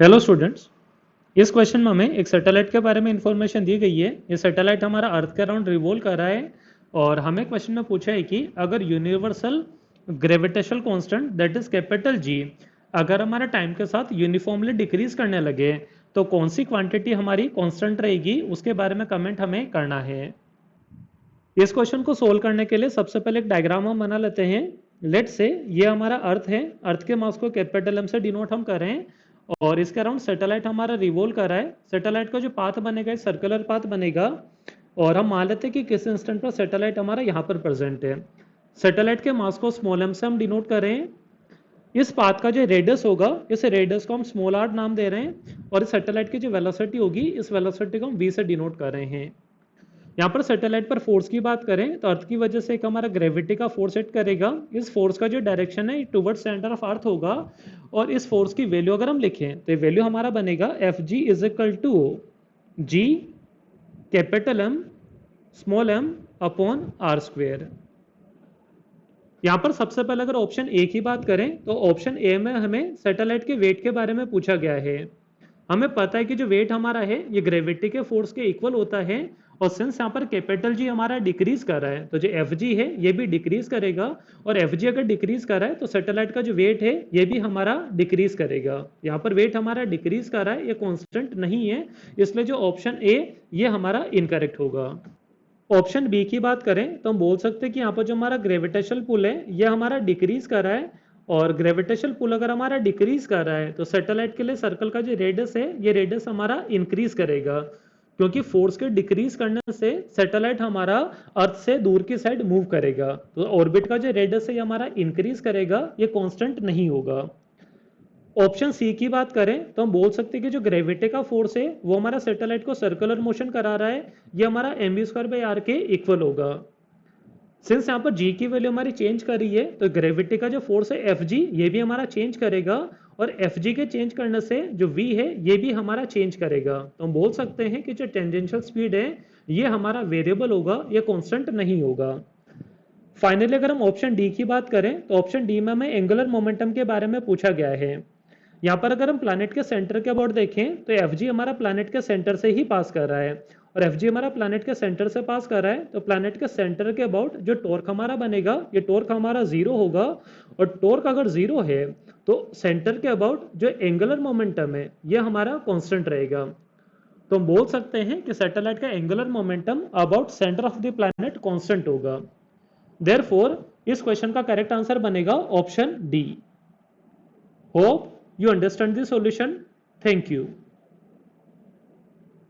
Hello students, इस question में हमें एक सैटेलाइट के बारे में इंफॉर्मेशन दी गई है। ये सैटेलाइट हमारा अर्थ के अराउंड रिवॉल्व कर रहा है और हमें क्वेश्चन में पूछा है कि अगर universal gravitational constant that is capital G अगर हमारा टाइम के साथ यूनिफॉर्मली डिक्रीज करने लगे तो कौन सी क्वांटिटी हमारी कांस्टेंट रहेगी, उसके बारे में कमेंट हमें करना है। इस क्वेश्चन को सोल्व करने के लिए सबसे पहले एक डायग्राम हम बना लेते हैं। लेट से ये हमारा अर्थ है, अर्थ के मास को कैपिटल एम से डिनोट हम कर रहे हैं और इसके अराउंड सैटेलाइट हमारा रिवॉल्व कर रहा है। सैटेलाइट का जो पाथ बनेगा सर्कुलर पाथ बनेगा और हम मान लेते हैं कि किस इंस्टेंट पर सैटेलाइट हमारा यहाँ पर प्रेजेंट है। सैटेलाइट के मास को स्मॉल एम से हम डिनोट कर रहे हैं। इस पाथ का जो रेडियस होगा, इस रेडियस को हम स्मॉल आर नाम दे रहे हैं और इस सैटेलाइट की जो वेलोसिटी होगी, इस वेलोसिटी को हम वी से डिनोट कर रहे हैं। यहाँ पर सैटेलाइट पर फोर्स की बात करें तो अर्थ की वजह से एक हमारा ग्रेविटी का फोर्स एक्ट करेगा। इस फोर्स का जो डायरेक्शन है टुवर्ड्स सेंटर ऑफ अर्थ होगा और इस फोर्स की वैल्यू अगर हम लिखें तो वैल्यू हमारा बनेगा F G is equal to G capital M small M upon R square. यहाँ पर सबसे पहले अगर ऑप्शन ए की बात करें तो ऑप्शन ए में हमें सैटेलाइट के वेट के बारे में पूछा गया है। हमें पता है कि जो वेट हमारा है ये ग्रेविटी के फोर्स के इक्वल होता है और सिंस यहाँ पर कैपिटल जी हमारा डिक्रीज कर रहा है तो जो एफ जी है ये भी डिक्रीज करेगा और एफ जी अगर डिक्रीज कर रहा है तो सैटेलाइट का जो वेट है ये भी हमारा डिक्रीज करेगा। यहाँ पर वेट हमारा डिक्रीज कर रहा है, ये कॉन्स्टेंट नहीं है, इसलिए जो ऑप्शन ए ये हमारा इनकरेक्ट होगा। ऑप्शन बी की बात करें तो हम बोल सकते हैं कि यहाँ पर जो हमारा ग्रेविटेशनल पुल है ये हमारा डिक्रीज कर रहा है और ग्रेविटेशनल पुल अगर हमारा डिक्रीज कर रहा है तो सैटेलाइट के लिए सर्कल का जो रेडियस है ये रेडियस हमारा इंक्रीज करेगा, क्योंकि फोर्स के डिक्रीज करने से सैटेलाइट हमारा अर्थ से दूर की साइड मूव करेगा। तो ऑर्बिट का जो रेडियस है ये हमारा इंक्रीज करेगा, ये कांस्टेंट नहीं होगा। ऑप्शन सी की बात करें तो हम बोल सकते हैं कि जो ग्रेविटी का फोर्स है वो हमारा सैटेलाइट को सर्कुलर मोशन करा रहा है, ये हमारा M B square by R के इक्वल होगा। सिंस यहाँ पर जी की वैल्यू हमारी चेंज कर रही है तो ग्रेविटी का जो फोर्स है एफ जी ये भी हमारा चेंज करेगा और एफ जी के चेंज करने से जो वी है ये भी हमारा चेंज करेगा। तो हम बोल सकते हैं कि जो टेंजेंशियल स्पीड है ये हमारा वेरिएबल होगा, ये कांस्टेंट नहीं होगा। फाइनली अगर हम ऑप्शन डी की बात करें तो ऑप्शन डी में हमें एंगुलर मोमेंटम के बारे में पूछा गया है। यहाँ पर अगर हम प्लैनेट के सेंटर के अबाउट देखें तो एफ जी हमारा प्लैनेट के सेंटर से ही पास कर रहा है और एफ जी हमारा प्लैनेट के सेंटर से पास कर रहा है तो प्लैनेट के सेंटर के अबाउट जो टॉर्क हमारा बनेगा ये टॉर्क हमारा जीरो होगा और टॉर्क अगर जीरो है तो सेंटर के अबाउट जो एंगुलर मोमेंटम है ये हमारा कांस्टेंट रहेगा। तो हम बोल सकते हैं कि सैटेलाइट का angular momentum about centre of the planet constant होगा। देयरफॉर इस क्वेश्चन का करेक्ट आंसर बनेगा option D. Hope you understand the solution. Thank you.